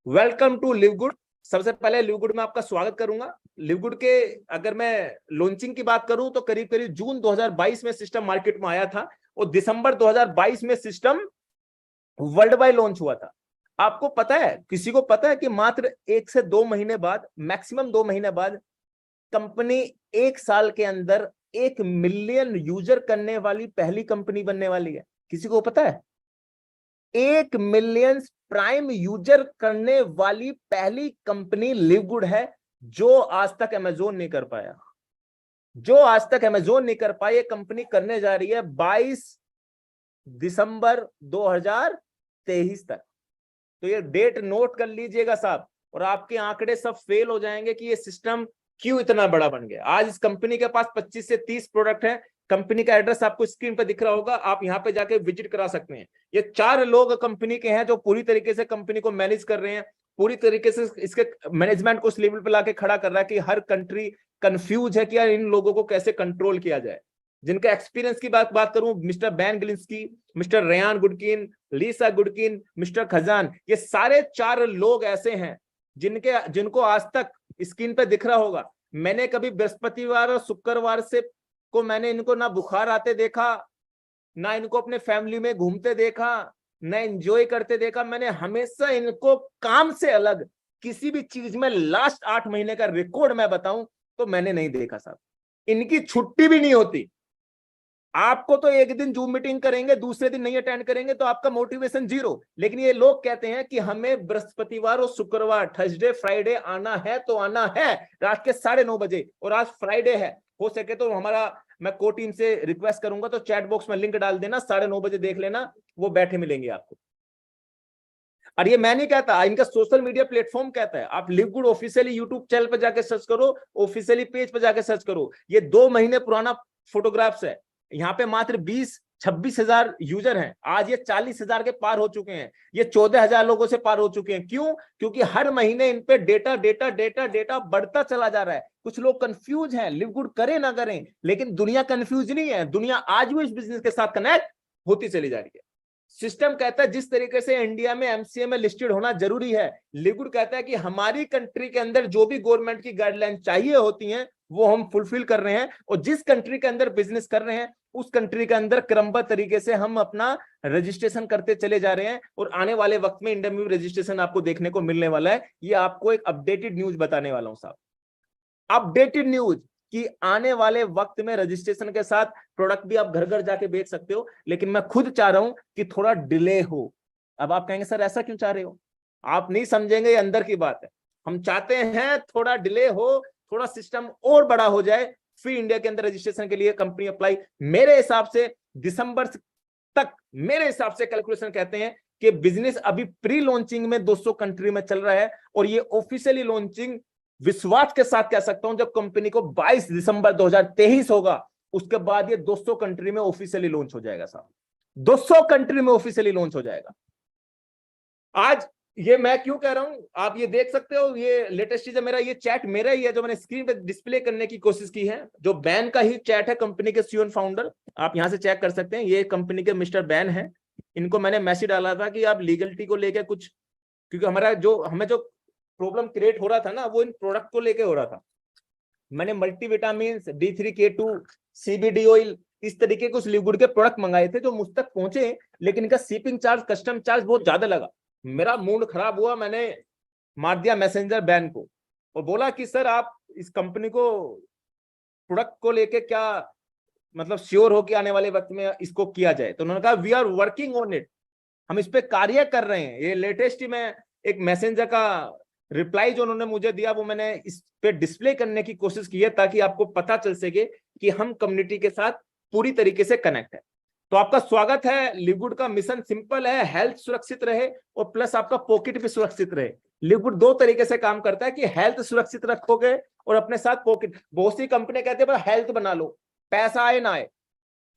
Welcome to लिवगुड। सबसे पहले लिवगुड में आपका स्वागत करूंगा। लिवगुड के अगर मैं लॉन्चिंग की बात करूं तो करीब करीब जून 2022 में सिस्टम मार्केट में आया था और दिसंबर 2022 में सिस्टम वर्ल्ड वाइड लॉन्च हुआ था। आपको पता है, किसी को पता है कि मात्र 1 से 2 महीने बाद, मैक्सिमम 2 महीने बाद कंपनी 1 साल के अंदर 1 मिलियन यूजर करने वाली पहली कंपनी बनने वाली है? किसी को पता है? 1 मिलियन प्राइम यूजर करने वाली पहली कंपनी लिवगुड है, जो आज तक अमेजोन नहीं कर पाया। जो आज तक अमेजोन नहीं कर पाई, ये कंपनी करने जा रही है 22 दिसंबर 2023 तक। तो ये डेट नोट कर लीजिएगा साहब, और आपके आंकड़े सब फेल हो जाएंगे कि ये सिस्टम क्यों इतना बड़ा बन गया। आज इस कंपनी के पास 25 से 30 प्रोडक्ट है। कंपनी का एड्रेस आपको स्क्रीन पर दिख रहा होगा, आप यहां पे जाके विजिट करा सकते हैं। ये 4 लोग कंपनी के हैं जो पूरी तरीके से कंपनी को मैनेज कर रहे हैं, पूरी तरीके से इसके मैनेजमेंट को उस लेवल पे लाके खड़ा कर रहा है कि हर कंट्री कंफ्यूज है कि यार इन लोगों को कैसे कंट्रोल किया जाए। जिनका एक्सपीरियंस की बात करूं, mister Ben Gilinsky, mister Ryan Goodkin, Lisa Goodkin, mister Khajan, ये सारे 4 लोग ऐसे हैं जिनको आज तक स्क्रीन पे दिख रहा होगा। मैंने कभी बृहस्पतिवार और शुक्रवार से को मैंने इनको ना बुखार आते देखा, ना इनको अपने फैमिली में घूमते देखा, ना एंजॉय करते देखा। मैंने हमेशा इनको काम से अलग किसी भी चीज में लास्ट 8 महीने का रिकॉर्ड मैं बताऊं तो मैंने नहीं देखा साहब। इनकी छुट्टी भी नहीं होती। आपको तो एक दिन जूम मीटिंग करेंगे, दूसरे दिन नहीं अटेंड करेंगे तो आपका मोटिवेशन 0। लेकिन ये लोग कहते हैं कि हमें बृहस्पतिवार और शुक्रवार, थर्सडे फ्राइडे आना है तो आना है रात के 9:30 बजे। और आज फ्राइडे है, हो सके तो मैं को टीम से रिक्वेस्ट करूंगा तो चैट बॉक्स में लिंक डाल देना, 9:30 बजे देख लेना, वो बैठे मिलेंगे आपको। और ये मैं नहीं कहता, इनका सोशल मीडिया प्लेटफॉर्म कहता है। आप लिवगुड ऑफिशियली यूट्यूब चैनल पर जाके सर्च करो, ऑफिशियली पेज पर जाके सर्च करो। ये 2 महीने पुराना फोटोग्राफ्स है। यहाँ पे मात्र 20-26 हजार यूजर हैं, आज ये 40 हजार के पार हो चुके हैं। ये 14 हजार लोगों से पार हो चुके हैं। क्यों? क्योंकि हर महीने इन पे डेटा डेटा डेटा डेटा बढ़ता चला जा रहा है। कुछ लोग कंफ्यूज हैं, लिवगुड करें ना करें, लेकिन दुनिया कंफ्यूज नहीं है। दुनिया आज भी इस बिजनेस के साथ कनेक्ट होती चली जा रही है। सिस्टम कहता है जिस तरीके से इंडिया में एमसीए में लिस्टेड होना जरूरी है, लिवगुड कहता है कि हमारी कंट्री के अंदर जो भी गवर्नमेंट की गाइडलाइन चाहिए होती हैं वो हम फुलफिल कर रहे हैं। और जिस कंट्री के अंदर बिजनेस कर रहे हैं उस कंट्री के अंदर क्रमबद्ध तरीके से हम अपना रजिस्ट्रेशन करते चले जा रहे हैं। और आने वाले वक्त में इंडिया में रजिस्ट्रेशन आपको देखने को मिलने वाला है। ये आपको एक अपडेटेड न्यूज बताने वाला हूं साहब, अपडेटेड न्यूज कि आने वाले वक्त में रजिस्ट्रेशन के साथ प्रोडक्ट भी आप घर घर जाके बेच सकते हो। लेकिन मैं खुद चाह रहा हूं कि थोड़ा डिले हो। अब आप कहेंगे सर ऐसा क्यों चाह रहे हो? आप नहीं समझेंगे, ये अंदर की बात है। हम चाहते हैं थोड़ा डिले हो, थोड़ा सिस्टम और बड़ा हो जाए, फिर इंडिया के अंदर रजिस्ट्रेशन के लिए कंपनी अप्लाई। मेरे हिसाब से दिसंबर तक, मेरे हिसाब से कैलकुलेशन कहते हैं कि बिजनेस अभी प्री लॉन्चिंग में 200 कंट्री में चल रहा है। और ये ऑफिशियली लॉन्चिंग विश्वास के साथ कह सकता हूं, जब कंपनी को 22 दिसंबर 2023 होगा, उसके बाद ये 200 कंट्री में ऑफिशियली लॉन्च हो जाएगा साहब। 200 कंट्री में ऑफिशियली लॉन्च हो जाएगा। आज ये मैं क्यों कह रहा हूं, आप ये देख सकते हो, ये लेटेस्ट चीज है। मेरा ये चैट मेरा ही है जो मैंने स्क्रीन पे डिस्प्ले करने की कोशिश की है, जो बैन का ही चैट है, कंपनी के सीईओ फाउंडर। आप यहां से चेक कर सकते हैं, ये कंपनी के मिस्टर बैन है। इनको मैंने मैसेज डाला था कि आप लीगलिटी को लेकर कुछ, क्योंकि हमें जो प्रॉब्लम क्रिएट हो रहा था ना, वो इन प्रोडक्ट को लेके हो रहा था। मैंने मल्टीविटामिन, D3K2, CBD ऑयल, इस तरीके के कुछ लिवगुड के प्रोडक्ट मंगाए थे जो मुझ तक पहुंचे, लेकिन इनका शिपिंग चार्ज, कस्टम चार्ज बहुत ज्यादा लगा। मेरा मूड खराब हुआ, मैंने मार दिया मैसेंजर बैन को और बोला कि सर आप इस कंपनी को प्रोडक्ट को लेके क्या मतलब श्योर हो कि आने वाले वक्त में इसको किया जाए? तो उन्होंने कहा we are working on it, हम इस पे कार्य कर रहे हैं। ये लेटेस्ट ही मैं एक मैसेंजर का रिप्लाई जो उन्होंने मुझे दिया वो मैंने इस पे डिस्प्ले करने की कोशिश की है, ताकि आपको पता चल सके कि हम कम्युनिटी के साथ पूरी तरीके से कनेक्ट है। तो आपका स्वागत है। लिवगुड का मिशन सिंपल है, हेल्थ सुरक्षित रहे और प्लस आपका पॉकेट भी सुरक्षित रहे। लिवगुड 2 तरीके से काम करता है कि हेल्थ सुरक्षित रखोगे और अपने साथ पॉकेट। बहुत सी कंपनी कहते हैं हेल्थ बना लो, पैसा आए ना आए,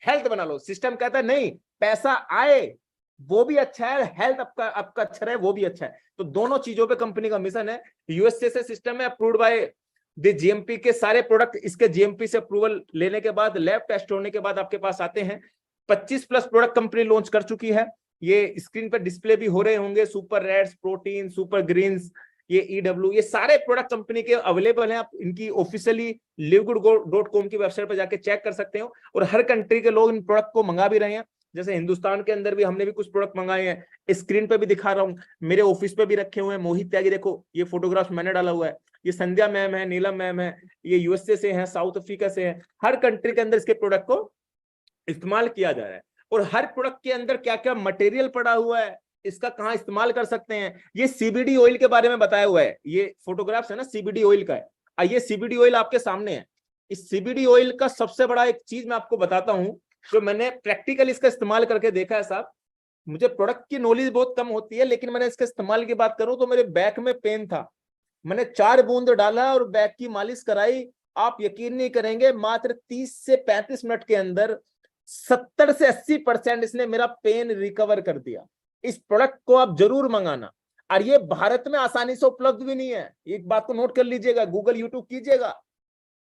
हेल्थ बना लो। सिस्टम कहता है नहीं, पैसा आए वो भी अच्छा है, हेल्थ आपका अच्छा रहे वो भी अच्छा है। तो दोनों चीजों पे कंपनी का मिशन है। यूएसए से सिस्टम है, अप्रूव्ड बाय द जीएमपी के सारे प्रोडक्ट इसके जीएमपी से अप्रूवल लेने के बाद, लैब टेस्ट होने के बाद आपके पास आते हैं। 25+ प्रोडक्ट कंपनी लॉन्च कर चुकी है। ये स्क्रीन पर डिस्प्ले भी हो रहे होंगे, super reds, protein, super greens, ये ईडब्ल्यू, ये सारे प्रोडक्ट कंपनी के अवेलेबल हैं। आप इनकी ऑफिशियली livgood.com की वेबसाइट पर जाके चेक कर सकते हो। और हर कंट्री के लोग इन प्रोडक्ट को मंगा भी रहे हैं। जैसे हिंदुस्तान के अंदर भी हमने भी कुछ प्रोडक्ट मंगाए हैं, स्क्रीन पे भी दिखा रहा हूँ, मेरे ऑफिस पे भी रखे हुए हैं। मोहित त्यागी देखो, ये फोटोग्राफ मैंने डाला हुआ है, ये संध्या मैम है, नीलम मैम है, ये यूएसए से है, साउथ अफ्रीका से है। हर कंट्री के अंदर इसके प्रोडक्ट को इस्तेमाल किया जा रहा है। और हर प्रोडक्ट के अंदर क्या क्या मटेरियल पड़ा हुआ है, इसका कहाँ इस्तेमाल कर सकते हैं, ये सीबीडी ऑयल के बारे में बताया हुआ है। ये फोटोग्राफ्स है ना सीबीडी ऑयल का है, ये सीबीडी ऑयल आपके सामने है। इस सीबीडी ऑयल का सबसे बड़ा एक चीज मैं आपको बताता हूं, जो मैंने प्रैक्टिकल इसका इस्तेमाल करके देखा है साहब। मुझे प्रोडक्ट की नॉलेज बहुत कम होती है, लेकिन मैंने इसके इस्तेमाल की बात करूं तो मेरे बैक में पेन था, मैंने 4 बूंद डाला और बैक की मालिश कराई। आप यकीन नहीं करेंगे, मात्र 30 से 35 मिनट के अंदर 70 से 80% इसने मेरा पेन रिकवर कर दिया। इस प्रोडक्ट को आप जरूर मंगाना। और ये भारत में आसानी से उपलब्ध भी नहीं है, एक बात को नोट कर लीजिएगा, गूगल यूट्यूब कीजिएगा,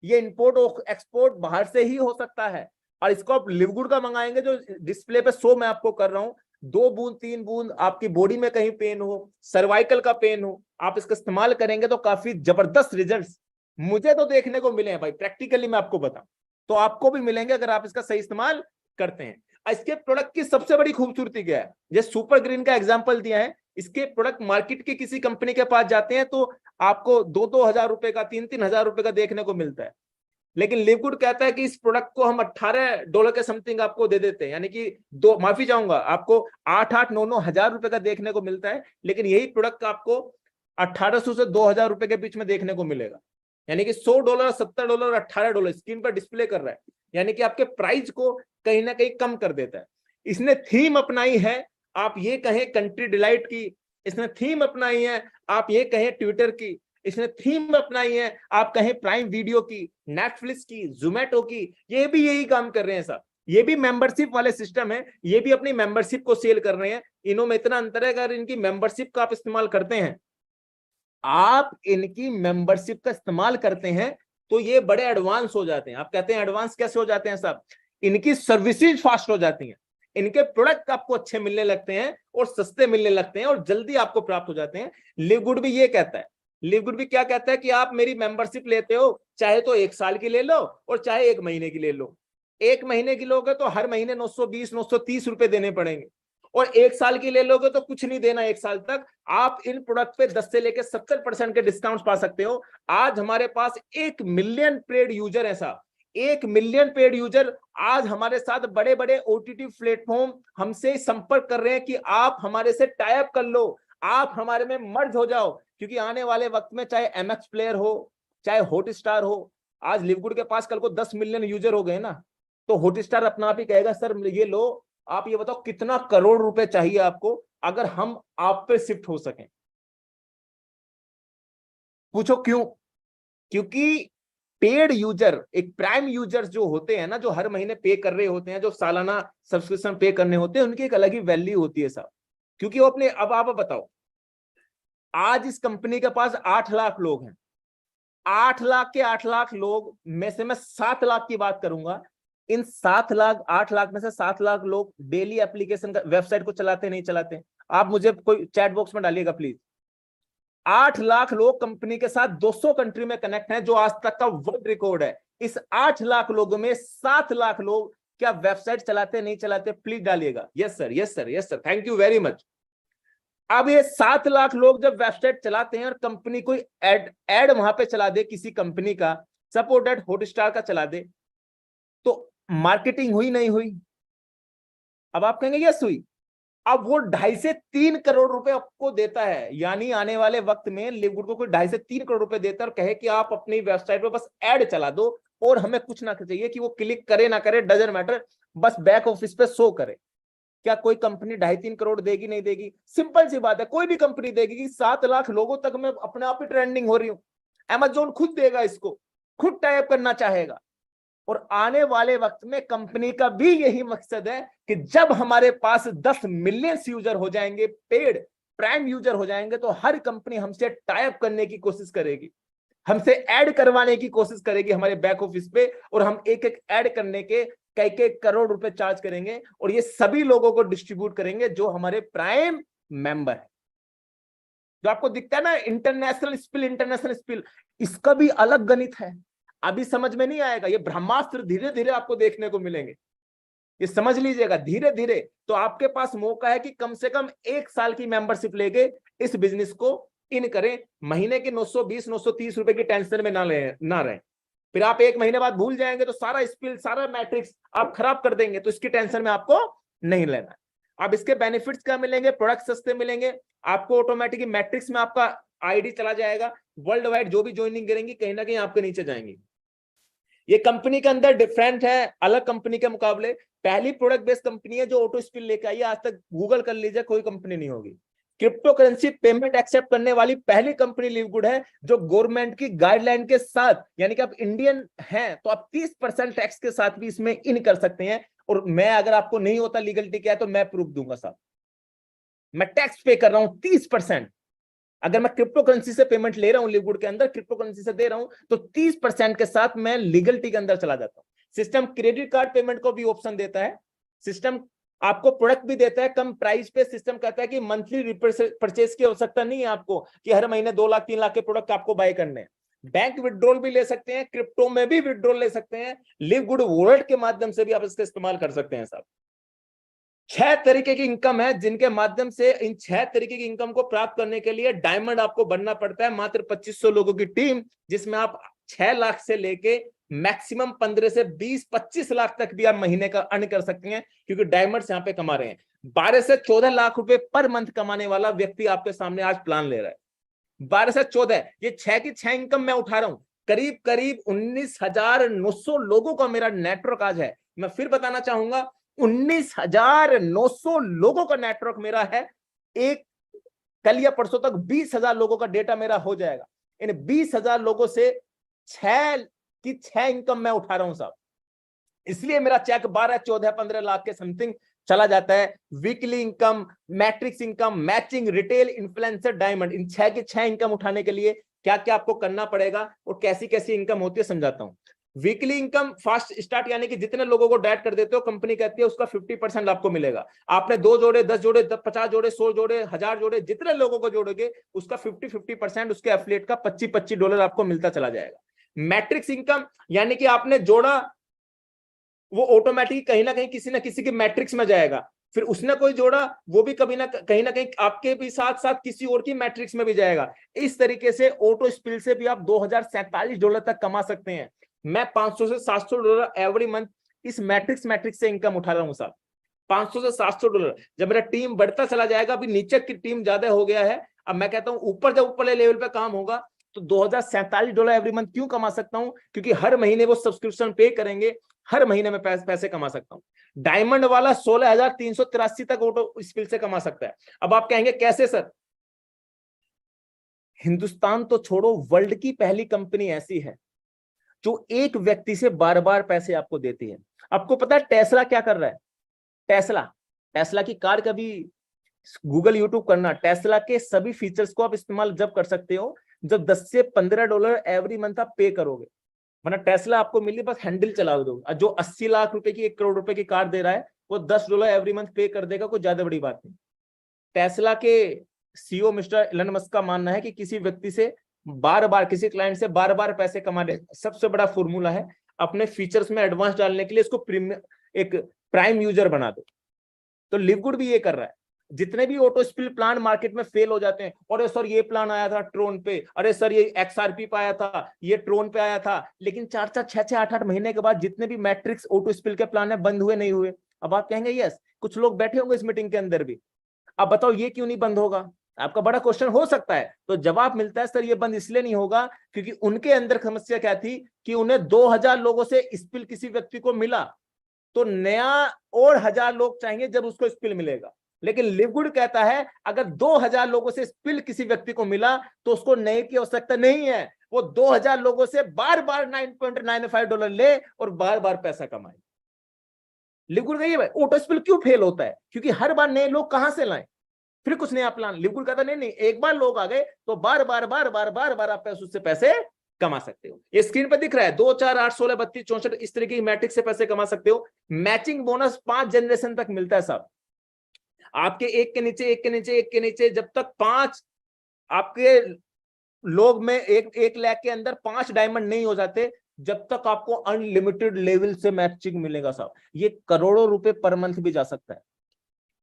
ये इंपोर्ट और एक्सपोर्ट बाहर से ही हो सकता है। और इसको आप लिवगुड का मंगाएंगे, जो डिस्प्ले पे शो मैं आपको कर रहा हूं, 2 बूंद 3 बूंद, आपकी बॉडी में कहीं पेन हो, सर्वाइकल का पेन हो, आप इसका इस्तेमाल करेंगे तो काफी जबरदस्त रिजल्ट्स मुझे तो देखने को मिले हैं भाई। प्रैक्टिकली मैं आपको बताऊं तो आपको भी मिलेंगे अगर आप इसका सही इस्तेमाल करते हैं। इसके प्रोडक्ट की सबसे बड़ी खूबसूरती क्या है, ये सुपर ग्रीन का एग्जांपल दिया है। इसके प्रोडक्ट मार्केट के किसी कंपनी के पास जाते हैं तो आपको 2-2 हजार रुपए का, 3-3 हजार रुपए का देखने को मिलता है। लेकिन लिवगुड कहता है कि इस प्रोडक्ट को हम $18 के समथिंग आपको दे देते हैं, यानी कि माफी चाहूंगा, आपको 8-9 हजार रुपए का देखने को मिलता है। लेकिन यही प्रोडक्ट आपको 1800 से 2000 रुपए के बीच में देखने को मिलेगा, यानी कि $100, $70, $18 स्क्रीन पर डिस्प्ले कर रहा है, यानी कि आपके प्राइस को कहीं ना कहीं कम कर देता है। इसने थीम अपनाई है, आप ये कहें कंट्री डिलाइट की, इसने थीम अपनाई है, आप ये कहें ट्विटर की, इसने थीम अपनाई है, आप कहें प्राइम वीडियो की, नेटफ्लिक्स की, जोमेटो की, ये भी यही काम कर रहे हैं साहब। ये भी मेंबरशिप वाले सिस्टम है, ये भी अपनी मेंबरशिप को सेल कर रहे हैं। इनमें इतना अंतर है, अगर इनकी मेंबरशिप का आप इस्तेमाल करते हैं, आप इनकी मेंबरशिप का इस्तेमाल करते हैं तो ये बड़े एडवांस हो जाते हैं। आप कहते हैं एडवांस कैसे हो जाते हैं साहब, इनकी सर्विसेज फास्ट हो जाती हैं, इनके प्रोडक्ट आपको अच्छे मिलने लगते हैं और सस्ते मिलने लगते हैं और जल्दी आपको प्राप्त हो जाते हैं। लिवगुड भी ये कहता है, लिवगुड भी क्या कहता है कि आप मेरी मेंबरशिप लेते हो, चाहे तो 1 साल की ले लो और चाहे 1 महीने की ले लो। 1 महीने की लोगे तो हर महीने 920-930 रुपए देने पड़ेंगे, और 1 साल की ले लोगे तो कुछ नहीं देना। 1 साल तक आप इन प्रोडक्ट पे 10 से लेकर 70% के डिस्काउंट पा सकते हो। आज हमारे पास 1 मिलियन पेड यूजर है साहब, 1 मिलियन पेड यूजर आज हमारे साथ बड़े बड़े ओटीटी प्लेटफॉर्म हमसे संपर्क कर रहे हैं कि आप हमारे से टाई अप कर लो, आप हमारे में मर्ज हो जाओ। क्योंकि आने वाले वक्त में चाहे एमएक्स प्लेयर हो, चाहे हॉटस्टार हो, आज लिवगुड के पास कल को 10 मिलियन यूजर हो गए ना, तो हॉटस्टार अपना आप ही कहेगा सर ये लो, आप ये बताओ कितना करोड़ रुपए चाहिए आपको अगर हम आप पे शिफ्ट हो सकें। पूछो क्यों? क्योंकि पेड यूजर, एक प्राइम यूजर जो होते हैं ना, जो हर महीने पे कर रहे होते हैं, जो सालाना सब्सक्रिप्शन पे करने होते हैं, उनकी एक अलग ही वैल्यू होती है साहब। क्योंकि वो अपने, अब आप बताओ, आज इस कंपनी के पास 8 लाख लोग हैं, 8 लाख के 8 लाख लोग में से मैं 7 लाख की बात करूंगा। इन 8 लाख में से 7 लाख लोग डेली एप्लीकेशन का, वेबसाइट को चलाते नहीं चलाते? आप मुझे कोई चैट बॉक्स में डालिएगा प्लीज। 8 लाख लोग कंपनी के साथ 200 कंट्री में कनेक्ट हैं, जो आज तक का वर्ल्ड रिकॉर्ड है। इस 8 लाख लोगों में 7 लाख लोग क्या वेबसाइट चलाते नहीं चलाते? प्लीज डालिएगा yes sir, yes sir, yes sir, thank you very much. अब ये 7 लाख लोग जब वेबसाइट चलाते हैं और कंपनी कोई एड वहां पे चला दे, किसी कंपनी का, सपोर्टेड हॉटस्टार का चला दे, तो मार्केटिंग हुई नहीं हुई? अब आप कहेंगे यस हुई। अब वो 2.5 से 3 करोड़ रुपए आपको देता है, यानी आने वाले वक्त में लिवगुड को कोई 2.5 से 3 करोड़ रुपए देता है और कहे कि आप अपनी वेबसाइट पे बस ऐड चला दो और हमें कुछ ना चाहिए कि वो क्लिक करे ना करे, डजंट मैटर, बस बैक ऑफिस पे शो करे। क्या कोई कंपनी 2.5-3 करोड़ देगी? नहीं देगी। सिंपल सी बात है, कोई भी कंपनी देगी कि 7 लाख लोगों तक मैं अपने आप ही ट्रेंडिंग हो रही हूं। अमेजोन खुद देगा इसको, खुद टाइप करना चाहेगा। और आने वाले वक्त में कंपनी का भी यही मकसद है कि जब हमारे पास 10 मिलियन यूजर हो जाएंगे, पेड प्राइम यूजर हो जाएंगे, तो हर कंपनी हमसे टाइप करने की कोशिश करेगी, हमसे ऐड करवाने की कोशिश करेगी हमारे बैक ऑफिस पे, और हम एक एक ऐड करने के कई कई करोड़ रुपए चार्ज करेंगे और ये सभी लोगों को डिस्ट्रीब्यूट करेंगे जो हमारे प्राइम मेंबर है। जो आपको दिखता है ना इंटरनेशनल स्पिल, इसका भी अलग गणित है। अभी समझ में नहीं आएगा, ये ब्रह्मास्त्र धीरे धीरे आपको देखने को मिलेंगे, ये समझ लीजिएगा धीरे धीरे। तो आपके पास मौका है कि कम से कम 1 साल की मेंबरशिप लेके इस बिजनेस को इन करें। महीने के 920 930 रुपए की टेंशन में ना रहे। फिर आप 1 महीने बाद भूल जाएंगे तो सारा स्पिल सारा मैट्रिक्स आप खराब कर देंगे, तो इसकी टेंशन में आपको नहीं लेना। अब इसके बेनिफिट्स क्या मिलेंगे? प्रोडक्ट सस्ते मिलेंगे आपको, ऑटोमेटिकली मैट्रिक्स में आपका आईडी चला जाएगा, वर्ल्ड वाइड जो भी ज्वाइनिंग करेंगी कहीं ना कहीं आपके नीचे जाएंगी। ये कंपनी के अंदर डिफरेंट है अलग कंपनी के मुकाबले, पहली प्रोडक्ट बेस्ड कंपनी है जो ऑटो स्पिल लेकर आई है। आज तक गूगल कर लीजिए, कोई कंपनी नहीं होगी। क्रिप्टो करेंसी पेमेंट एक्सेप्ट करने वाली पहली कंपनी लिवगुड है जो गवर्नमेंट की गाइडलाइन के साथ, यानी कि आप इंडियन हैं तो आप 30% टैक्स के साथ भी इसमें इन कर सकते हैं। और मैं, अगर आपको नहीं होता लीगलिटी क्या है तो मैं प्रूफ दूंगा साहब, मैं टैक्स पे कर रहा हूं 30%। अगर मैं क्रिप्टो करेंसी से पेमेंट ले रहा हूं लिवगुड के अंदर, क्रिप्टो करेंसी से दे रहा हूं तो 30% के साथ मैं लीगलिटी के अंदर चला जाता हूं। सिस्टम क्रेडिट कार्ड पेमेंट को भी ऑप्शन देता है, सिस्टम आपको प्रोडक्ट भी देता है कम प्राइस पे। सिस्टम कहता है कि मंथली परचेज की आवश्यकता नहीं है आपको कि हर महीने 2 लाख 3 लाख के प्रोडक्ट आपको बाय करने हैं। बैंक विड्रॉल भी ले सकते हैं, क्रिप्टो में भी विड्रॉल ले सकते हैं, लिवगुड वॉलेट के माध्यम से भी आप इसका इस्तेमाल कर सकते हैं साहब। 6 तरीके की इनकम है जिनके माध्यम से इन 6 तरीके की इनकम को प्राप्त करने के लिए डायमंड आपको बनना पड़ता है। मात्र 2500 लोगों की टीम, जिसमें आप 6 लाख से लेके मैक्सिमम 15 से 20-25 लाख तक भी आप महीने का अर्न कर सकते हैं, क्योंकि डायमंड्स यहाँ पे कमा रहे हैं। 12 से 14 लाख रुपए पर मंथ कमाने वाला व्यक्ति आपके सामने आज प्लान ले रहा है। 12 से 14, ये 6 की 6 इनकम मैं उठा रहा हूं। करीब करीब 19,900 लोगों का मेरा नेटवर्क आज है। मैं फिर बताना चाहूंगा, 19,900 लोगों का नेटवर्क मेरा है। एक कल या परसों तक 20,000 लोगों का डेटा मेरा हो जाएगा। इन 20,000 लोगों से 6 की 6 इनकम मैं उठा रहा हूं साहब, इसलिए मेरा चेक 12, 14, 15 लाख के समथिंग चला जाता है। Weekly income, matrix income, matching, retail, influencer, diamond, in 6 की 6 इनकम उठाने के लिए क्या क्या आपको करना पड़ेगा और कैसी कैसी इनकम होती है समझाता हूं। वीकली इनकम फास्ट स्टार्ट, यानी कि जितने लोगों को डाइट कर देते हो कंपनी कहती है उसका 50% आपको मिलेगा। आपने 2 जोड़े, 10 जोड़े, 50 जोड़े, 100 जोड़े, 1000 जोड़े, जितने लोगों को जोड़ोगे उसका 50% उसके एफिलिएट का $25 आपको मिलता चला जाएगा। मैट्रिक्स इनकम, यानी कि आपने जोड़ा वो ऑटोमेटिक कहीं ना किसी की मैट्रिक्स में जाएगा, फिर उसने कोई जोड़ा वो भी कभी ना कहीं आपके भी साथ साथ किसी और की मैट्रिक्स में भी जाएगा। इस तरीके से ऑटो स्पिल से भी आप $2047 तक कमा सकते हैं। मैं $500 से $700 एवरी मंथ इस मैट्रिक्स से इनकम उठा रहा हूं साहब। $500 से $700। जब मेरा टीम बढ़ता चला जाएगा, अभी नीचे की टीम ज्यादा हो गया है, अब मैं कहता हूं ऊपर जब ऊपर लेवल पे काम होगा तो $2047 एवरी मंथ क्यों कमा सकता हूं? क्योंकि हर महीने वो सब्सक्रिप्शन पे करेंगे, हर महीने में पैसे कमा सकता हूं। डायमंड वाला 16,383 तक ऑटो स्पिल से कमा सकता है। अब आप कहेंगे कैसे सर? हिंदुस्तान तो छोड़ो, वर्ल्ड की पहली कंपनी ऐसी है जो एक व्यक्ति से बार बार पैसे आपको देती है। आपको पता है टेस्ला क्या कर रहा है? टेस्ला की कार का भी गूगल यूट्यूब करना, टेस्ला के सभी फीचर्स को आप इस्तेमाल जब कर सकते हो जब $10 से $15 एवरी मंथ आप पे करोगे। वरना टेस्ला आपको मिली बस हैंडल चला दो। जो 80 लाख रुपए की 1 करोड़ रुपए की कार दे रहा है वो $10 एवरी मंथ पे कर देगा, कोई ज्यादा बड़ी बात नहीं। टेस्ला के सीईओ मिस्टर इलन मस्क का मानना है कि किसी व्यक्ति से बार बार, किसी क्लाइंट से बार बार पैसे कमाने सबसे बड़ा फॉर्मूला है अपने फीचर्स में एडवांस डालने के लिए इसको एक प्राइम यूजर बना दो। तो लिवगुड भी ये कर रहा है। जितने भी ऑटो स्पिल प्लान मार्केट में फेल हो जाते हैं, अरे सर ये प्लान आया था ट्रोन पे, अरे सर ये XRP पे आया था, ये ट्रोन पे आया था, लेकिन 4-4, 6-6, 8-8 महीने के बाद जितने भी मैट्रिक्स ऑटो स्पिल के प्लान है बंद हुए नहीं हुए। अब आप कहेंगे यस, कुछ लोग बैठे होंगे इस मीटिंग के अंदर भी, अब बताओ ये क्यों नहीं बंद होगा? आपका बड़ा क्वेश्चन हो सकता है। तो जवाब मिलता है सर ये बंद इसलिए नहीं होगा क्योंकि उनके अंदर समस्या क्या थी कि उन्हें 2000 लोगों से स्पिल किसी व्यक्ति को मिला तो नया और 1000 लोग चाहिए जब उसको स्पिल मिलेगा। लेकिन लिवगुड कहता है अगर 2000 लोगों से स्पिल किसी व्यक्ति को मिला तो उसको नए की आवश्यकता नहीं है, वो 2000 लोगों से बार बार $9.95 ले और बार बार पैसा कमाए। लिवगुड कहिए भाई ऑटो स्पिल क्यों फेल होता है? क्योंकि हर बार नए लोग कहां से लाएं, फिर कुछ नया प्लान। लिवगुड कहता नहीं, एक बार लोग आ गए तो बार बार आप उससे पैसे कमा सकते हो। ये स्क्रीन पर दिख रहा है 2, 4, 8, 16, 32, 64, इस तरीके की मैट्रिक्स से पैसे कमा सकते हो। मैचिंग बोनस 5 जनरेशन तक मिलता है साहब। आपके एक के नीचे एक के नीचे एक के नीचे जब तक 5 आपके लोग में 1 लाख के अंदर 5 डायमंड नहीं हो जाते, जब तक आपको अनलिमिटेड लेवल से मैचिंग मिलेगा साहब। ये करोड़ों रुपए पर मंथ भी जा सकता है।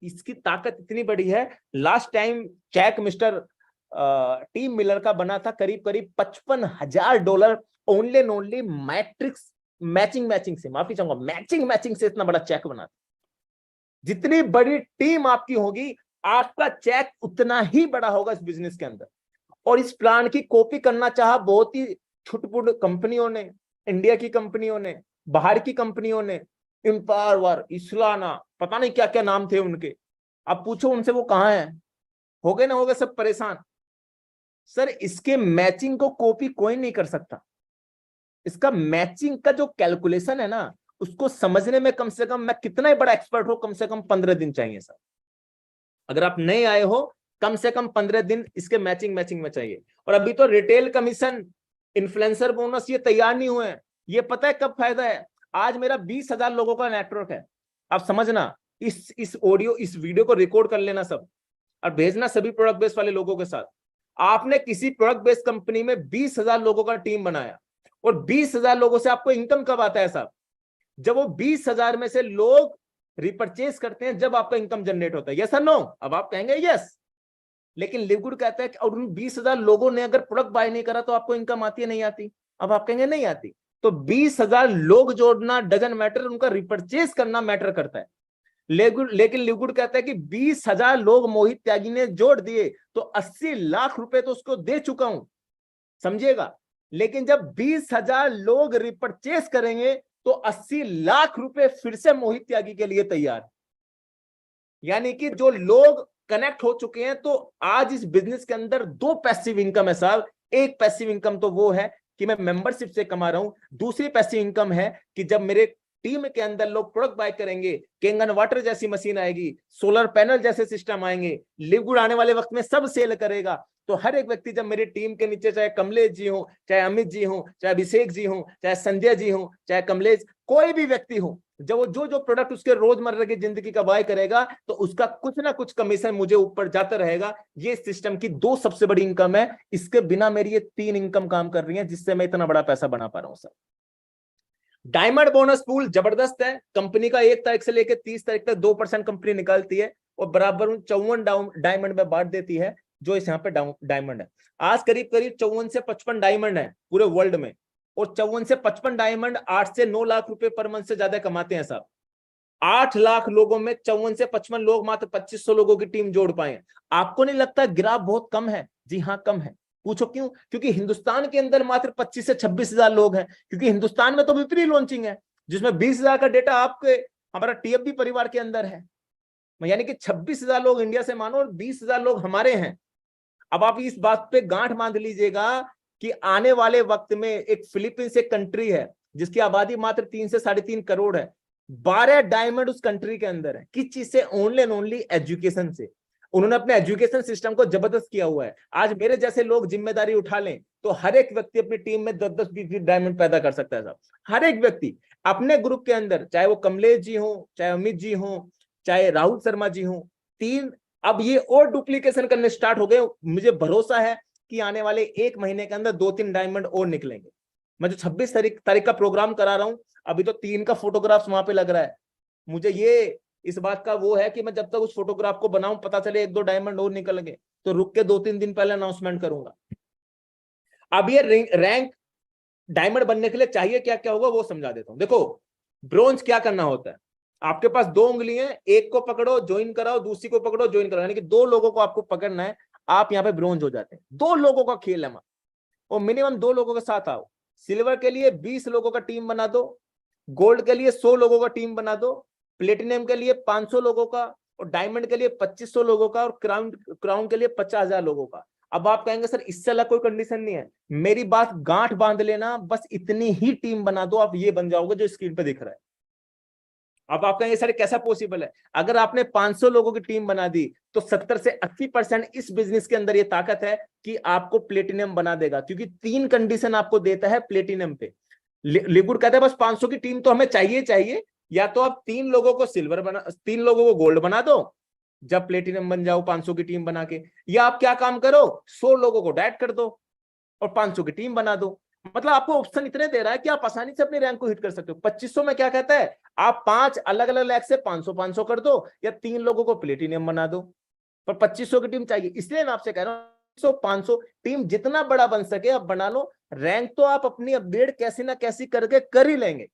इसकी ताकत इतनी बड़ी है, last time check mister Tim Miller का बना था करीब करीब $55,000 only and only matrix matching से, माफी चाहूंगा, मैचिंग से इतना बड़ा चेक बना था। जितनी बड़ी टीम आपकी होगी, आपका चेक उतना ही बड़ा होगा इस बिजनेस के अंदर। और इस प्लान की कॉपी करना चाहा बहुत ही छुटपुट कंपनियों ने, इंडिया की कंपनियों ने, बाहर की कंपनियों ने, एम्पावर, इस्लाना, पता नहीं क्या क्या नाम थे उनके। अब पूछो उनसे वो कहां है, हो गए ना हो गए सब परेशान। सर इसके मैचिंग को कॉपी कोई नहीं कर सकता। इसका मैचिंग का जो कैलकुलेशन है ना, उसको समझने में कम से कम, मैं कितना ही बड़ा एक्सपर्ट हो, कम से कम 15 दिन चाहिए सर। अगर आप नए आए हो, कम से कम 15 दिन इसके मैचिंग में चाहिए। और अभी तो रिटेल कमीशन, इन्फ्लुएंसर बोनस ये तैयार नहीं हुए हैं। ये पता है कब फायदा है? आज मेरा 20,000 लोगों का नेटवर्क है। आप समझना, इस ऑडियो, इस वीडियो को रिकॉर्ड कर लेना सब और भेजना सभी प्रोडक्ट बेस वाले लोगों के साथ। आपने किसी प्रोडक्ट बेस कंपनी में 20,000 लोगों का टीम बनाया और 20,000 लोगों से आपको इनकम कब आता है साहब? जब वो 20,000 में से लोग रिपर्चेज करते हैं, जब आपका इनकम जनरेट होता है। यस और नो? अब आप कहेंगे यस, लेकिन लिवगुड कहता है कि और उन 20,000 लोगों ने अगर प्रोडक्ट बाय नहीं करा तो आपको इनकम आती है नहीं आती? अब आप कहेंगे नहीं आती। तो 20,000 लोग जोड़ना डजन मैटर, उनका रिपर्चेज करना मैटर करता है। लेकिन लिवगुड कहता है कि 20,000 लोग मोहित त्यागी ने जोड़ दिए तो 80 लाख रुपए तो उसको दे चुका हूं, समझिएगा। लेकिन जब 20,000 लोग रिपर्चेज करेंगे तो 80 लाख रुपए फिर से मोहित त्यागी के लिए तैयार। यानी कि जो लोग कनेक्ट हो चुके हैं, तो आज इस बिजनेस के अंदर 2 पैसिव इनकम है साहब। एक पैसिव इनकम तो वो है कि मैं मेंबरशिप से कमा रहा हूं, दूसरी पैसिव इनकम है कि जब मेरे टीम के अंदर लोग प्रोडक्ट बाय करेंगे, केंगन वाटर जैसी मशीन आएगी, सोलर पैनल जैसे सिस्टम आएंगे, लिवगुड आने वाले वक्त में सब सेल करेगा। तो हर एक व्यक्ति जब मेरी टीम के नीचे, चाहे कमलेश जी हो, चाहे अमित जी हो, चाहे अभिषेक जी हो, चाहे संजय जी हो, चाहे कमलेश, कोई भी व्यक्ति हो, जब वो जो प्रोडक्ट उसके रोजमर्रा की जिंदगी का बाय करेगा तो उसका कुछ ना कुछ कमीशन मुझे ऊपर जाता रहेगा। ये सिस्टम की 2 सबसे बड़ी इनकम है। इसके बिना मेरी ये 3 इनकम काम कर रही है, जिससे मैं इतना बड़ा पैसा बना पा रहा हूं सर। डायमंड बोनस पूल जबरदस्त है। कंपनी का 1 तारीख से लेकर 30 तारीख तक 2% कंपनी निकालती है और बराबर 54 डायमंड में बांट देती है, जो इस यहाँ पे डायमंड है। आज करीब करीब 54 से 55 डायमंड है पूरे वर्ल्ड में, और 54 से 55 डायमंड 8 से 9 लाख रुपए पर मंथ से ज्यादा कमाते हैं साहब। 8 लाख लोगों में 54 से 55 लोग मात्र 2500 लोगों की टीम जोड़ पाए। आपको नहीं लगता ग्राफ बहुत कम है? जी हाँ कम है। पूछो क्यों? क्योंकि हिंदुस्तान के अंदर मात्र 25 से 26,000 लोग हैं, क्योंकि हिंदुस्तान में तो भी प्री लॉन्चिंग है, जिसमें 20,000 का डेटा आपके हमारा टीएफबी परिवार के अंदर है। यानी कि 26,000 लोग इंडिया से मानो और 20,000 लोग हमारे हैं। अब आप इस बात पे गांठ बांध लीजिएगा कि आने वाले वक्त में एक फिलीपींस एक कंट्री है जिसकी आबादी मात्र 3 से 3.5 करोड़ है। 12 डायमंड उस कंट्री के अंदर है। किस चीज से? ओनली एंड ओनली एजुकेशन से। उन्होंने अपने एजुकेशन सिस्टम को जबरदस्त किया हुआ है। आज मेरे जैसे लोग जिम्मेदारी उठा लें तो हर एक व्यक्ति अपनी टीम में 10-10, 20-20 डायमंड पैदा कर सकता है साहब। हर एक व्यक्ति अपने ग्रुप के अंदर, चाहे वो कमलेश जी हो, चाहे अमित जी हो, चाहे राहुल शर्मा जी हो, 3 अब ये और डुप्लीकेशन करने स्टार्ट हो गए। मुझे भरोसा है कि आने वाले 1 महीने के अंदर 2-3 डायमंड और निकलेंगे। मैं जो 26 तारीख का प्रोग्राम करा रहा हूं, अभी तो 3 का फोटोग्राफ्स वहां पे लग रहा है। मुझे ये इस बात का वो है कि मैं जब तक उस फोटोग्राफ को बनाऊं, पता चले 1-2 डायमंड और निकल गए तो रुक के 2-3 दिन पहले अनाउंसमेंट करूंगा। अब ये रैंक डायमंड बनने के लिए चाहिए क्या क्या होगा वो समझा देता हूं। देखो, ब्रोंज क्या करना होता है? आपके पास 2 उंगलियां, एक को पकड़ो ज्वाइन कराओ, दूसरी को पकड़ो ज्वाइन कराओ, यानी कि 2 लोगों को आपको पकड़ना है। आप यहाँ पे ब्रोंज हो जाते हैं। 2 लोगों का खेल है और मिनिमम 2 लोगों के साथ आओ। सिल्वर के लिए 20 लोगों का टीम बना दो, गोल्ड के लिए 100 लोगों का टीम बना दो, प्लेटिनम के लिए 500 लोगों का, और डायमंड के लिए 2500 लोगों का, और क्राउन के लिए 50,000 लोगों का। अब आप कहेंगे सर इससे अलग कोई कंडीशन नहीं है। मेरी बात गांठ बांध लेना, बस इतनी ही टीम बना दो, आप ये बन जाओगे जो स्क्रीन पे दिख रहा है। अब आप कहेंगे सर कैसा पॉसिबल है? अगर आपने 500 लोगों की टीम बना दी तो 70 से 80% इस बिजनेस के अंदर ये ताकत है कि आपको प्लेटिनम बना देगा, क्योंकि 3 कंडीशन आपको देता है प्लेटिनम पे। लिगुड कहता है बस 500 की टीम तो हमें चाहिए चाहिए, या तो आप 3 लोगों को सिल्वर बना, 3 लोगों को गोल्ड बना दो जब प्लेटिनम बन जाओ 500 की टीम बना के, या आप क्या काम करो 100 लोगों को डाइट कर दो और 500 की टीम बना दो। मतलब आपको ऑप्शन इतने दे रहा है कि आप आसानी से अपने रैंक को हिट कर सकते हो। 2500 में क्या कहता है, आप 5 अलग अलग रैंक से 500 कर दो या 3 लोगों को प्लेटिनियम बना दो, पर 2500 की टीम चाहिए। इसलिए मैं आपसे कह रहा हूं 500 टीम जितना बड़ा बन सके आप बना लो, रैंक तो आप अपनी अपडेट कैसी ना कैसी करके कर ही लेंगे,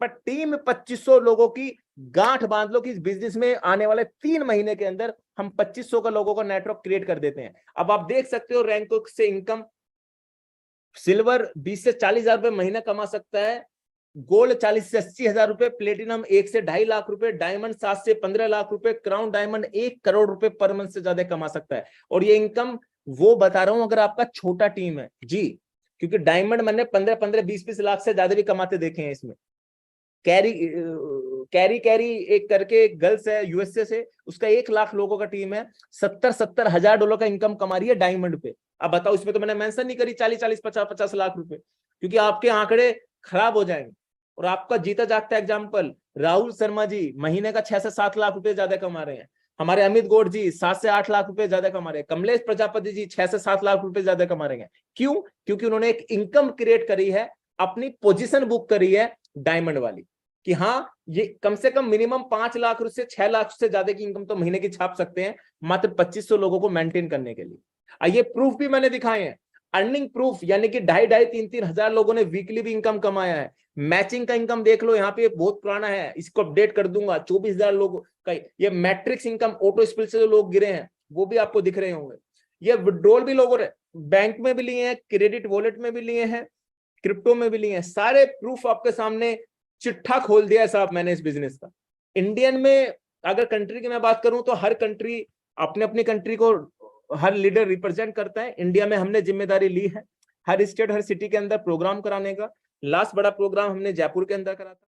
पर टीम 2500 लोगों की गांठ बांध लो कि इस बिजनेस में आने वाले 3 महीने के अंदर हम 2500 का लोगों का नेटवर्क क्रिएट कर देते हैं। अब आप देख सकते हो रैंक से इनकम, सिल्वर 20 से 40 हजार रुपए महीना कमा सकता है, गोल्ड 40 से 80 हजार रुपए, प्लेटिनम 1 से 2.5 लाख रुपए, डायमंड 7 से 15 लाख रुपए, क्राउन डायमंड 1 करोड़ रुपए पर मंथ से ज्यादा कमा सकता है। और ये इनकम वो बता रहा हूं अगर आपका छोटा टीम है जी, क्योंकि डायमंड मैंने 15-15 20-20 लाख से ज्यादा भी कमाते देखे हैं इसमें। कैरी कैरी कैरी एक करके एक गर्ल्स है यूएसए से, उसका 1 लाख लोगों का टीम है, 70-70 हजार डॉलर का इनकम कमा रही है डायमंड पे। अब बताओ, इसमें तो मैंने मेंशन नहीं करी 40-40 50-50 लाख रुपए, क्योंकि आपके आंकड़े खराब हो जाएंगे। और आपका जीता जागता एग्जाम्पल राहुल शर्मा जी महीने का 6 से 7 लाख रुपए ज्यादा कमा रहे हैं, हमारे अमित गौड़ जी 7 से 8 लाख रुपए ज्यादा कमा रहे हैं, कमलेश प्रजापति जी 6 से 7 लाख रुपए ज्यादा कमा रहे हैं। क्यों? क्योंकि उन्होंने एक इनकम क्रिएट करी है, अपनी पोजीशन बुक करी है डायमंड वाली, कि हाँ ये कम से कम मिनिमम 5 लाख से 6 लाख से ज्यादा की इनकम तो महीने की छाप सकते हैं मात्र 2500 लोगों को मेंटेन करने के लिए। ये प्रूफ भी मैंने दिखाए हैं, अर्निंग प्रूफ, यानी कि 2.5-3 हजार लोगों ने वीकली भी इनकम कमाया है। मैचिंग का इनकम देख लो, यहाँ पे बहुत पुराना है, इसको अपडेट कर दूंगा, 24,000 लोगों का। ये मैट्रिक्स इनकम ऑटो स्पिल से जो लोग गिरे हैं वो भी आपको दिख रहे होंगे। ये विड्रॉल भी लोगों ने बैंक में भी लिए हैं, क्रेडिट वॉलेट में भी लिए हैं, क्रिप्टो में भी लिए हैं, सारे प्रूफ आपके सामने चिट्ठा खोल दिया है साहब मैंने इस बिजनेस का। इंडियन में अगर कंट्री की मैं बात करूं तो हर कंट्री अपने अपनी कंट्री को हर लीडर रिप्रेजेंट करता है। इंडिया में हमने जिम्मेदारी ली है हर स्टेट हर सिटी के अंदर प्रोग्राम कराने का। लास्ट बड़ा प्रोग्राम हमने जयपुर के अंदर करा था।